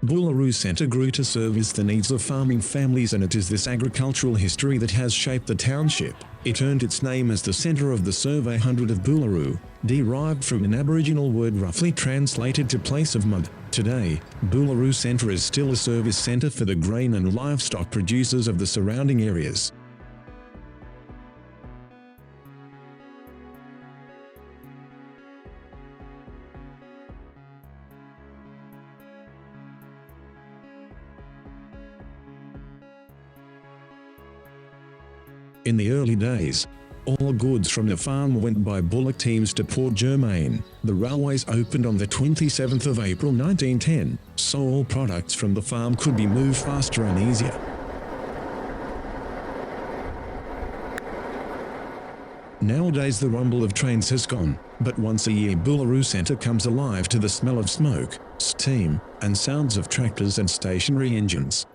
Booleroo Centre grew to service the needs of farming families, and it is this agricultural history that has shaped the township. It earned its name as the centre of the survey hundred of Booleroo, derived from an Aboriginal word roughly translated to place of mud. Today, Booleroo Centre is still a service centre for the grain and livestock producers of the surrounding areas. In the early days, all goods from the farm went by bullock teams to Port Germain. The railways opened on the 27th of April 1910, so all products from the farm could be moved faster and easier. Nowadays the rumble of trains has gone, but once a year Booleroo Centre comes alive to the smell of smoke, steam, and sounds of tractors and stationary engines.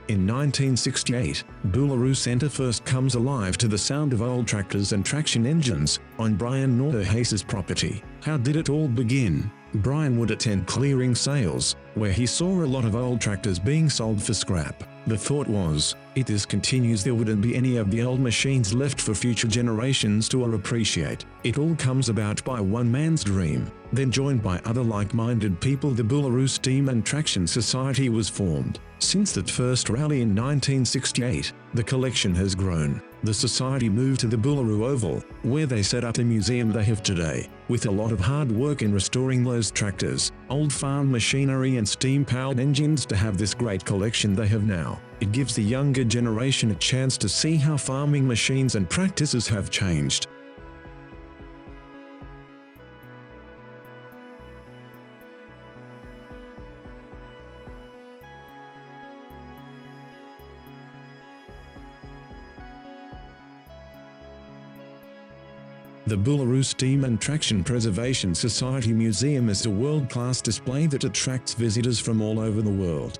In 1968, Booleroo Centre first comes alive to the sound of old tractors and traction engines on Brian Norderhace's property. How did it all begin? Brian would attend clearing sales, where he saw a lot of old tractors being sold for scrap. The thought was, if this continues there wouldn't be any of the old machines left for future generations to appreciate. It all comes about by one man's dream. Then joined by other like-minded people, the Booleroo Steam and Traction Society was formed. Since that first rally in 1968, the collection has grown. The society moved to the Booleroo Oval, where they set up the museum they have today. With a lot of hard work in restoring those tractors, old farm machinery and steam-powered engines to have this great collection they have now. It gives the younger generation a chance to see how farming machines and practices have changed. The Booleroo Steam and Traction Preservation Society Museum is a world-class display that attracts visitors from all over the world.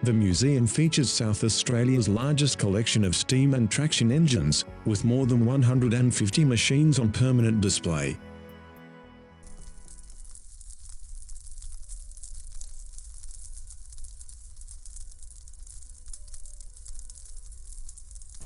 The museum features South Australia's largest collection of steam and traction engines, with more than 150 machines on permanent display.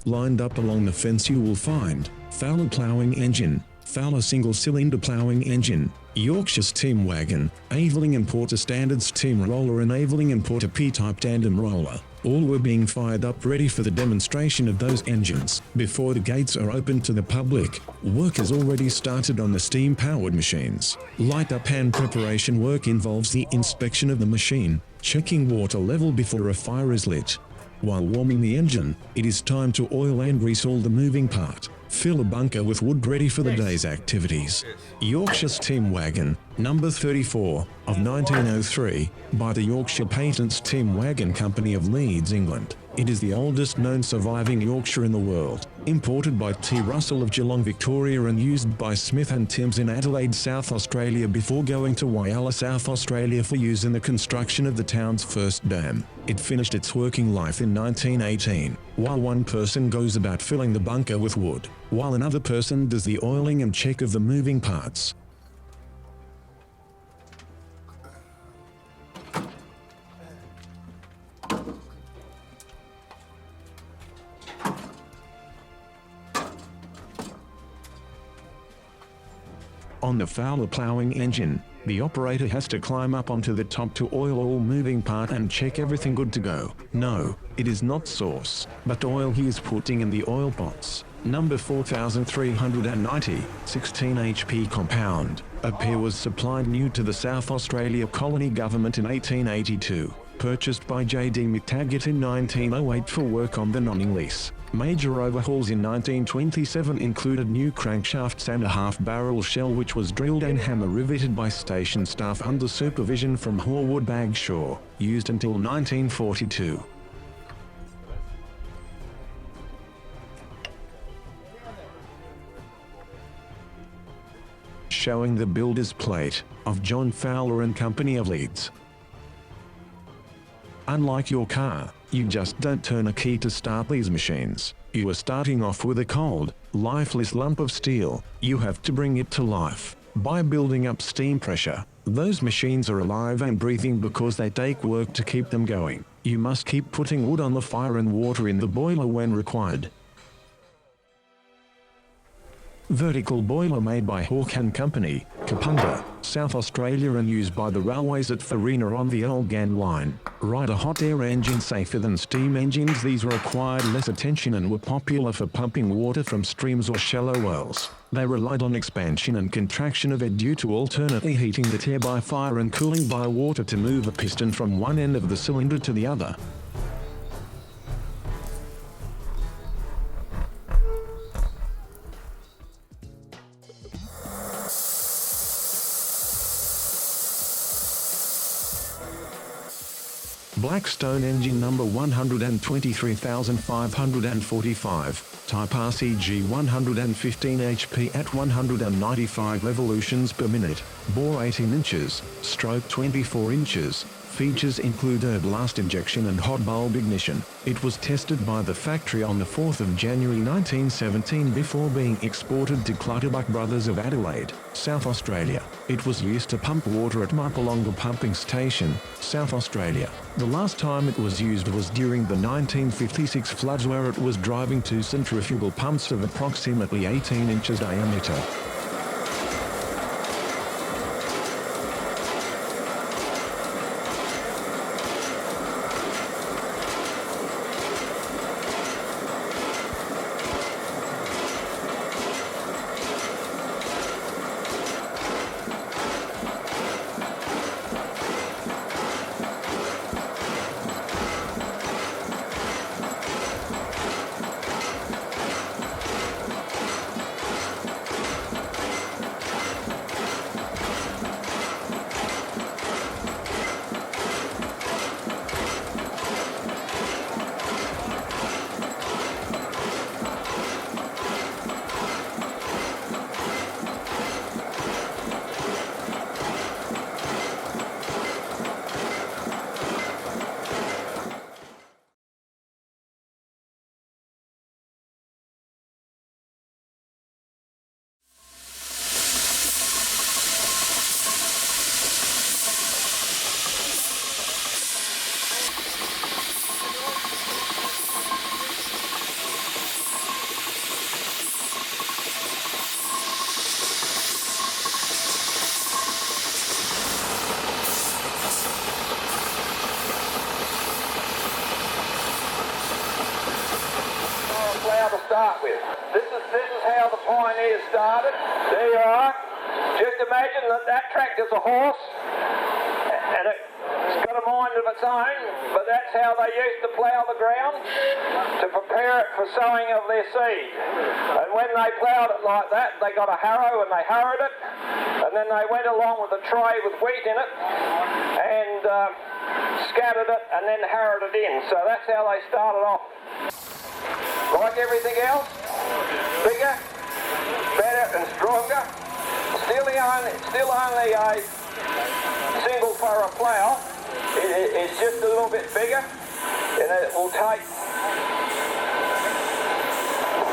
Lined up along the fence you will find Fowler ploughing engine, Fowler single-cylinder ploughing engine, Yorkshire steam wagon, Aveling and Porter standard steam roller and Aveling and Porter P-type tandem roller. All were being fired up ready for the demonstration of those engines. Before the gates are open to the public, work has already started on the steam-powered machines. Light-up and preparation work involves the inspection of the machine, checking water level before a fire is lit. While warming the engine, it is time to oil and grease all the moving part. Fill a bunker with wood ready for the day's activities. Yorkshire Steam Wagon, number 34, of 1903, by the Yorkshire Patent Steam Wagon Company of Leeds, England. It is the oldest known surviving Yorkshire in the world. Imported by T. Russell of Geelong, Victoria, and used by Smith and Timms in Adelaide, South Australia, before going to Whyalla, South Australia for use in the construction of the town's first dam. It finished its working life in 1918, while one person goes about filling the bunker with wood, while another person does the oiling and check of the moving parts. On the Fowler ploughing engine, the operator has to climb up onto the top to oil all moving part and check everything good to go. No, it is not sauce, but oil he is putting in the oil pots. Number 4390, 16 HP compound. A pair was supplied new to the South Australia Colony Government in 1882. Purchased by J.D. McTaggart in 1908 for work on the Nonning lease. Major overhauls in 1927 included new crankshafts and a half-barrel shell which was drilled and hammer riveted by station staff under supervision from Horwood Bagshaw, used until 1942. Showing the builder's plate of John Fowler and Company of Leeds. Unlike your car, You just don't turn a key to start these machines. You are starting off with a cold, lifeless lump of steel. You have to bring it to life by building up steam pressure. Those machines are alive and breathing because they take work to keep them going. You must keep putting wood on the fire and water in the boiler when required. Vertical boiler made by Hawke and Company, Kapunda, South Australia, and used by the railways at Farina on the Elgan line. Right, a hot air engine safer than steam engines. These required less attention and were popular for pumping water from streams or shallow wells. They relied on expansion and contraction of air due to alternately heating the air by fire and cooling by water to move a piston from one end of the cylinder to the other. Blackstone engine number 123,545, type RCG 115 HP at 195 revolutions per minute, bore 18 inches, stroke 24 inches. Features include air blast injection and hot bulb ignition. It was tested by the factory on the 4th of January 1917 before being exported to Clutterbuck Brothers of Adelaide, South Australia. It was used to pump water at Mapalonga Pumping Station, South Australia. The last time it was used was during the 1956 floods, where it was driving two centrifugal pumps of approximately 18 inches diameter. To start with. This is how the pioneers started. There you are. Just imagine that tractor's a horse and it's got a mind of its own, but that's how they used to plough the ground to prepare it for sowing of their seed. And when they ploughed it like that, they got a harrow and they harrowed it, and then they went along with a tray with wheat in it and scattered it and then harrowed it in. So that's how they started off. Like everything else, bigger, better and stronger. Still only a single furrow plough. It's just a little bit bigger, and it will take.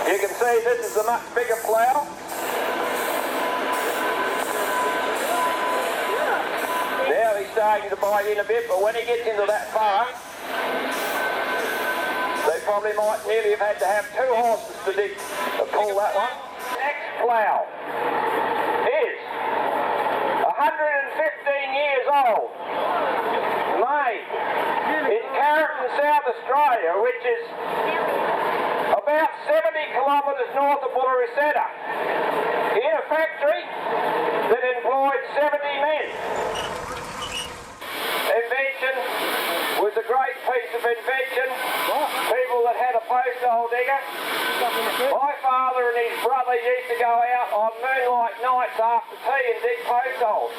You can see this is a much bigger plough. Now he's starting to bite in a bit, but when he gets into that furrow, they probably might nearly have had to have two horses to pull that one. Next plough is 115 years old, made in Carrington, South Australia, which is about 70 kilometres north of Booleroo Centre, in a factory that employed 70 men. Invention was a great piece of invention. People that had a post hole digger. My father and his brother used to go out on moonlight nights after tea and dig post holes.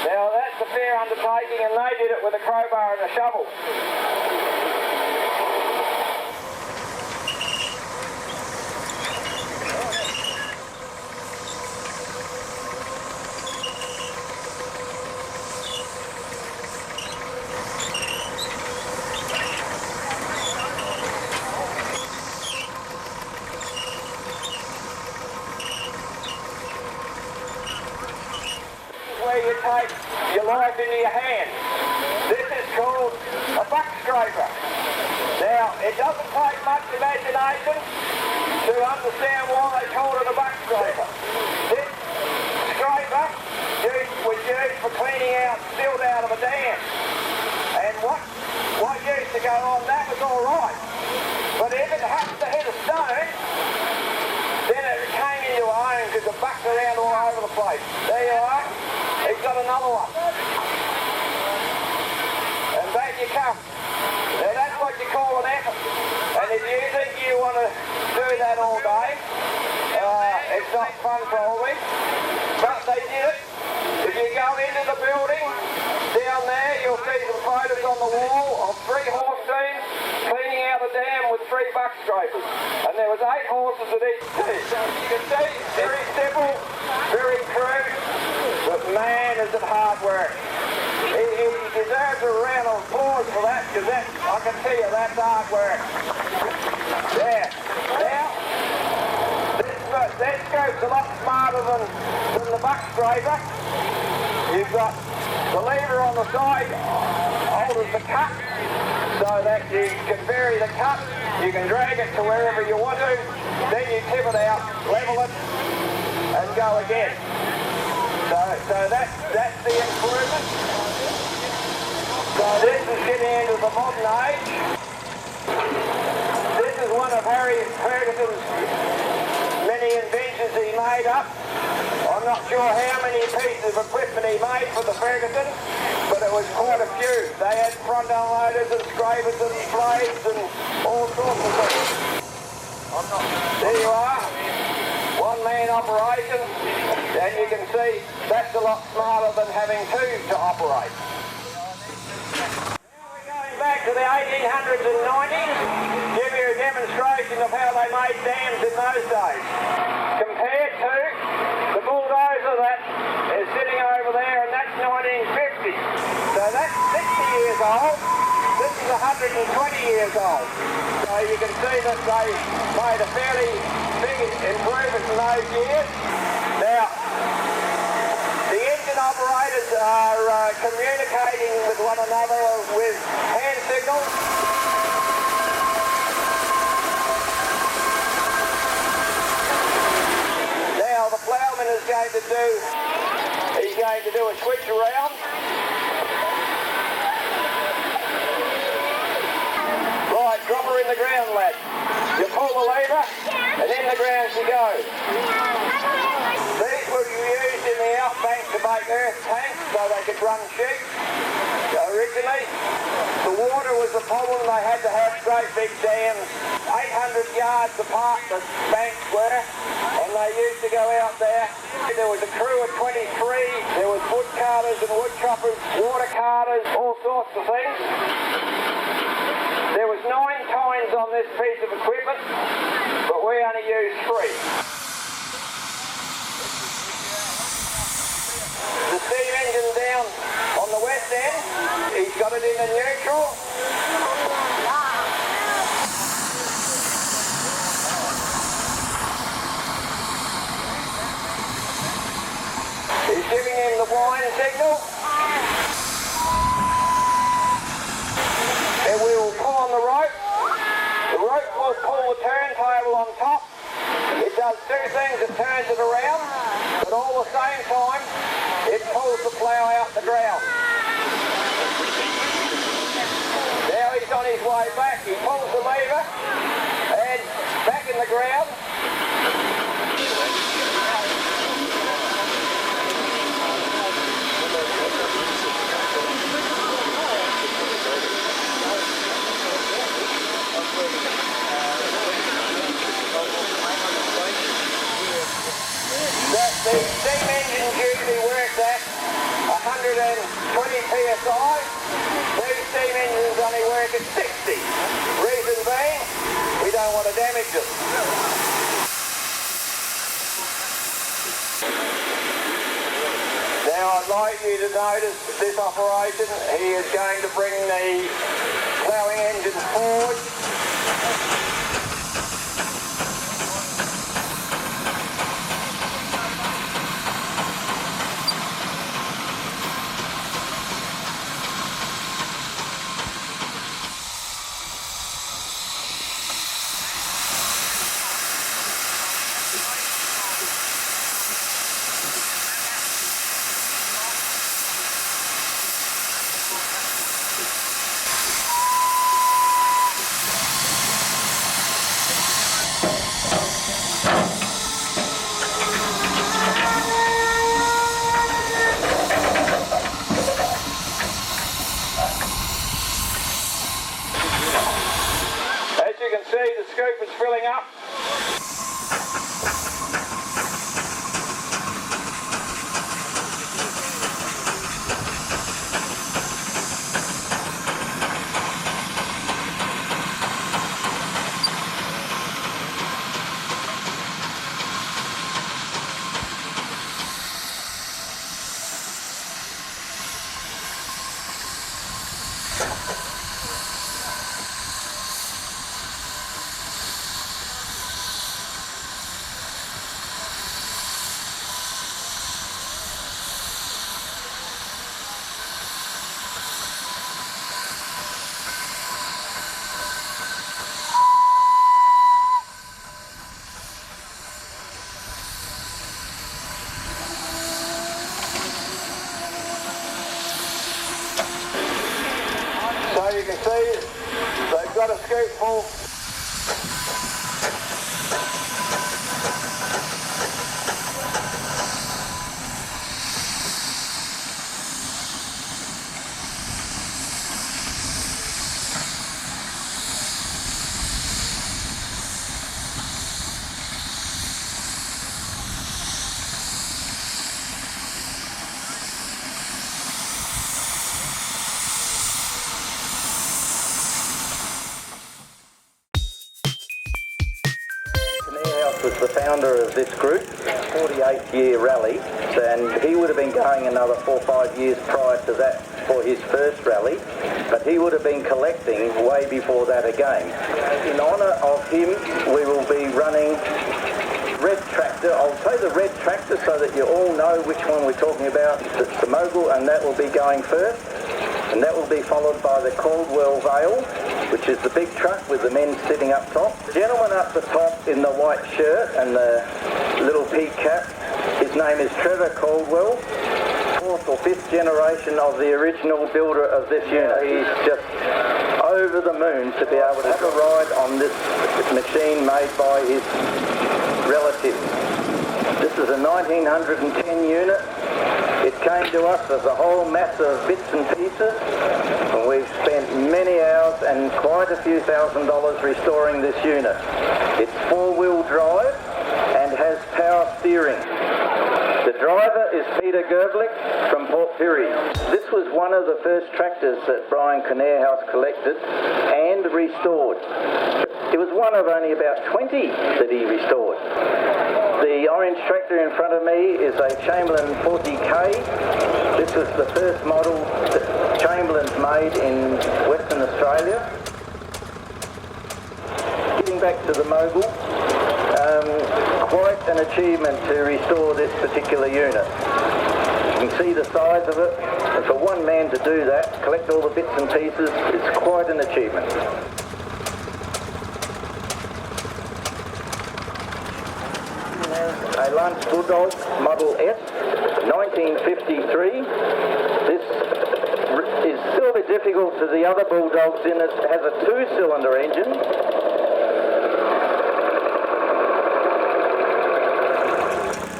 Now that's a fair undertaking, and they did it with a crowbar and a shovel. called a buck scraper. Now, it doesn't take much imagination to understand why they called it a buck scraper. This scraper was used for cleaning out silt out of a dam. And what used to go on, that was all right. But if it happened to hit a stone, then it came into a home because it bucked around all over the place. There you are. He's got another one. And back you come. Now that's what you call an effort. And if you think you want to do that all day, it's not fun probably. But they did it. If you go into the building, down there you'll see some photos on the wall of 3 horse teams cleaning out a dam with 3 buck scrapers. And there was 8 horses at each team. You can see, very simple, very crude, but man is it hard work. He deserves a round of applause for that, because I can tell you that's hard work. There. Now, this scoop's a lot smarter than the buck scraper. You've got the lever on the side, holds the cut, so that you can vary the cut. You can drag it to wherever you want to, then you tip it out, level it, and go again. So that's the improvement. So this is getting into the modern age. This is one of Harry Ferguson's many inventions he made up. I'm not sure how many pieces of equipment he made for the Ferguson, but it was quite a few. They had front unloaders and scrapers and blades and all sorts of things. There you are. One-man operation, and you can see that's a lot smarter than having 2 to operate. Now we're going back to the 1800s and 90s, give you a demonstration of how they made dams in those days, compared to the bulldozer that is sitting over there, and that's 1950. So that's 60 years old. This is 120 years old. So you can see that they made a fairly big improvement in those years. Now, the engine operators are communicating with one another with hand signals. Now the ploughman is going to do a switch around. Right, drop her in the ground, lad. You pull the lever, and in the ground she goes. These were used in the outbank to make earth tanks so they could run sheep. Originally, the water was the problem. They had to have great big dams, 800 yards apart the banks were, and they used to go out there. There was a crew of 23, there was wood carters and wood choppers, water carters, all sorts of things. There was 9 tines on this piece of equipment, but we only used 3. The steam engine down on the west end, he's got it in a neutral. He's giving him the whine signal. And we will pull on the rope. The rope will pull the turntable on top. It does 2 things, it turns it around, but all the same time, it pulls the plough out the ground. Now he's on his way back. He pulls the lever and back in the ground. The steam engine usually works at 120 psi. These steam engines only work at 60. Reason being, we don't want to damage them. Now I'd like you to notice this operation. He is going to bring the ploughing engine forward. up. So you can see they've got a scoop full. Was the founder of this group, 48-year rally, and he would have been going another 4 or 5 years prior to that for his first rally, but he would have been collecting way before that again. In honour of him, we will be running red tractor. I'll say the red tractor so that you all know which one we're talking about. It's the Mogul, and that will be going first, and that will be followed by the Caldwell Vale, which is the big truck with the men sitting up top. The gentleman up the top in the white shirt and the little pea cap, his name is Trevor Caldwell, 4th or 5th generation of the original builder of this unit. He's just over the moon to be able to have a ride on this machine made by his relative. This is a 1910 unit. It came to us as a whole mass of bits and pieces, and we've spent many hours and quite a few $1,000s restoring this unit. It's 4-wheel drive and has power steering. The driver is Peter Gerblick from Port Pirie. This was one of the first tractors that Brian Conairhouse collected and restored. It was one of only about 20 that he restored. The orange tractor in front of me is a Chamberlain 40K. This was the first model that Chamberlain's made in Western Australia. Getting back to the Mogul, quite an achievement to restore this particular unit. You can see the size of it, and for one man to do that, collect all the bits and pieces, it's quite an achievement. A Lance Bulldog Model S, 1953. This is still a bit difficult to the other Bulldogs in it. Has a 2-cylinder engine.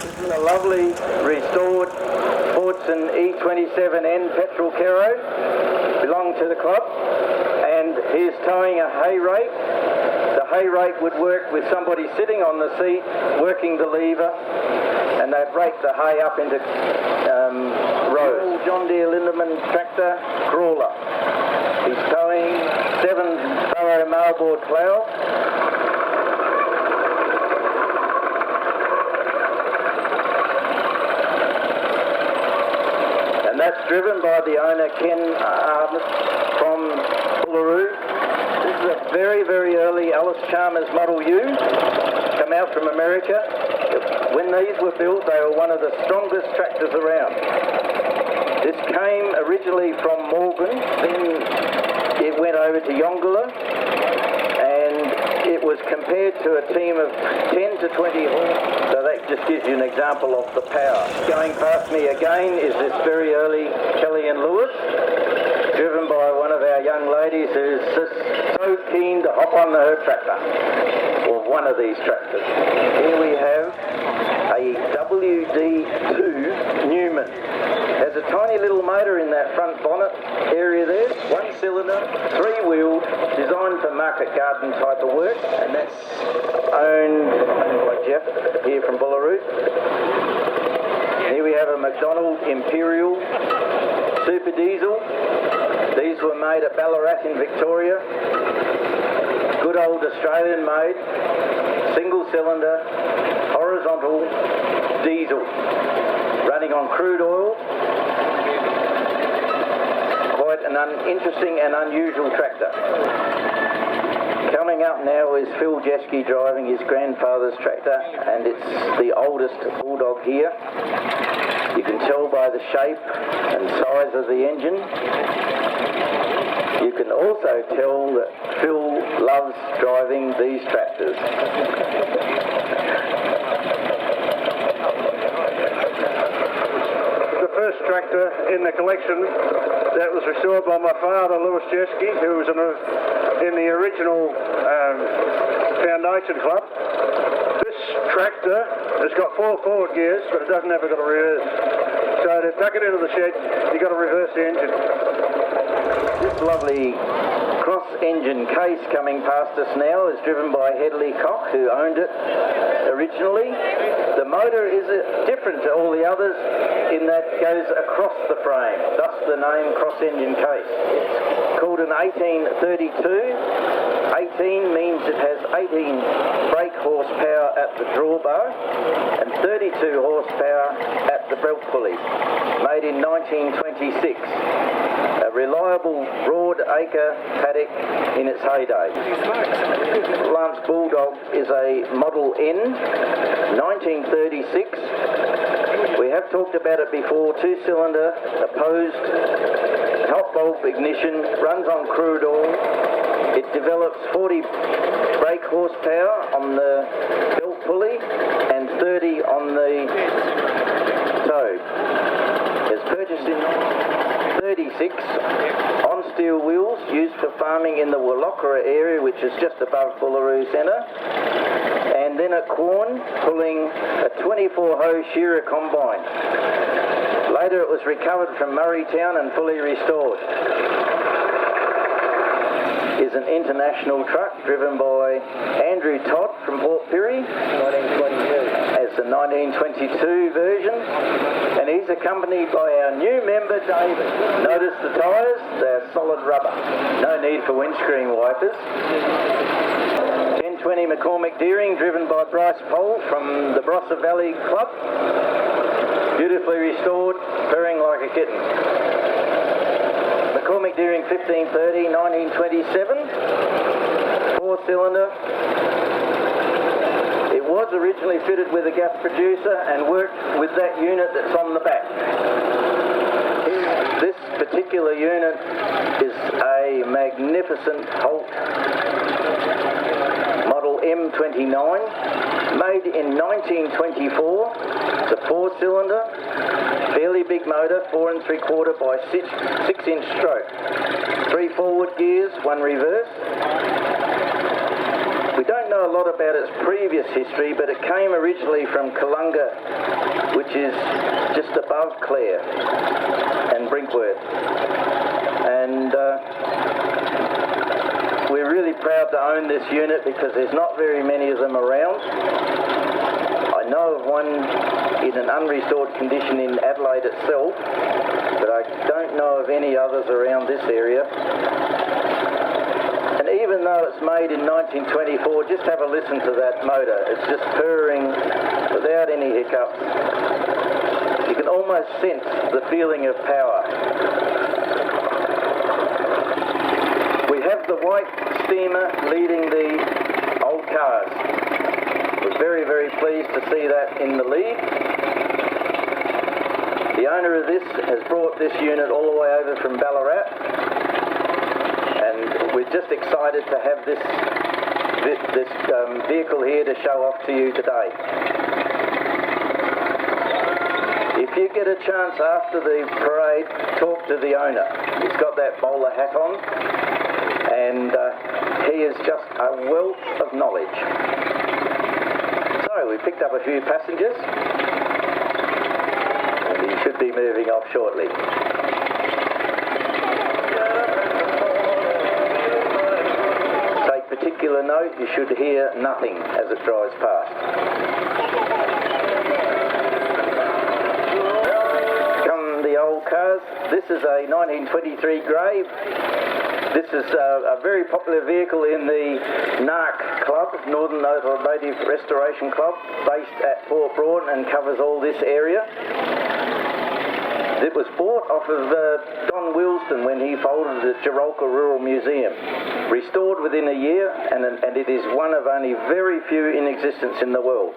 This is a lovely restored Fordson E27N petrol Kero. Belonged to the club. And he's towing a hay rake. The hay rake would work with somebody sitting on the seat, working the lever, and they'd rake the hay up into rows. John Deere Lindemann tractor crawler. He's towing 7-furrow mailboard plough. And that's driven by the owner, Ken Arnott, from Booleroo. This is a very, very early Alice Chalmers Model U, come out from America. When these were built, they were one of the strongest tractors around. This came originally from Morgan, then it went over to Yongala, and it was compared to a team of 10 to 20 horses. So that just gives you an example of the power. Going past me again is this very early Kelly and Lewis, driven by one of our young ladies who's just so keen to hop on her tractor, or one of these tractors. Here we have a WD2 Newman. Has a tiny little motor in that front bonnet area there, 1 cylinder, 3-wheeled, designed for market garden type of work, and that's owned by Jeff here from Booleroo. Here we have a McDonald Imperial Super Diesel. These were made at Ballarat in Victoria. Good old Australian made, single cylinder, horizontal diesel, running on crude oil. Quite an interesting and unusual tractor. Coming up now is Phil Jeske driving his grandfather's tractor, and it's the oldest Bulldog here. You can tell by the shape and size of the engine. You can also tell that Phil loves driving these tractors. The first tractor in the collection that was restored by my father, Louis Jeske, who was in the original foundation club. This tractor has got 4 forward gears, but it doesn't have a reverse. So to tuck it into the shed, you've got to reverse the engine. This lovely cross-engine case coming past us now is driven by Hedley Cock, who owned it originally. The motor is different to all the others in that it goes across the frame, thus the name cross-engine case. It's called an 1832. 18 means it has 18 brake horsepower at the drawbar and 32 horsepower at the belt pulley. Made in 1926. A reliable broad-acre paddock in its heyday. Lance Bulldog is a Model N, 1936. We have talked about it before, 2-cylinder, opposed, hot bulb ignition, runs on crude oil. It develops 40 brake horsepower on the belt pulley and 30 on the toe. It's purchased in 36 on steel wheels, used for farming in the Wallachara area, which is just above Booleroo Centre. And then at Quorn, pulling a 24-hoe shearer combine. Later it was recovered from Murraytown and fully restored. Is an international truck driven by Andrew Todd from Port Pirie, 1922, as the 1922 version, and he's accompanied by our new member David. Notice the tyres, they're solid rubber, no need for windscreen wipers. 1020 McCormick Deering driven by Bryce Pole from the Barossa Valley Club, beautifully restored, purring like a kitten. McCormick Deering 1530, 1927, 4-cylinder. It was originally fitted with a gas producer and worked with that unit that's on the back. This particular unit is a magnificent Holt Model M29, made in 1924. It's a 4-cylinder. Fairly big motor, 4 3/4 by 6-inch stroke. 3 forward gears, 1 reverse. We don't know a lot about its previous history, but it came originally from Kalunga, which is just above Clare and Brinkworth. And we're really proud to own this unit because there's not very many of them around. I know of one in an unrestored condition in Adelaide itself, but I don't know of any others around this area. And even though it's made in 1924, just have a listen to that motor. It's just purring without any hiccups. You can almost sense the feeling of power. We have the white steamer leading the old cars. We're very, very pleased to see that in the lead. The owner of this has brought this unit all the way over from Ballarat, and we're just excited to have this vehicle here to show off to you today. If you get a chance after the parade, talk to the owner. He's got that bowler hat on, and he is just a wealth of knowledge. So we picked up a few passengers, and he should should be moving off shortly. Take particular note, you should hear nothing as it drives past. Come the old cars. This is a 1923 Grey. This is a very popular vehicle in the NARC Club, Northern Automotive Restoration Club, based at Port Braun and covers all this area. It was bought off of Don Wilston when he folded the Girolka Rural Museum. Restored within a year, and it is one of only very few in existence in the world.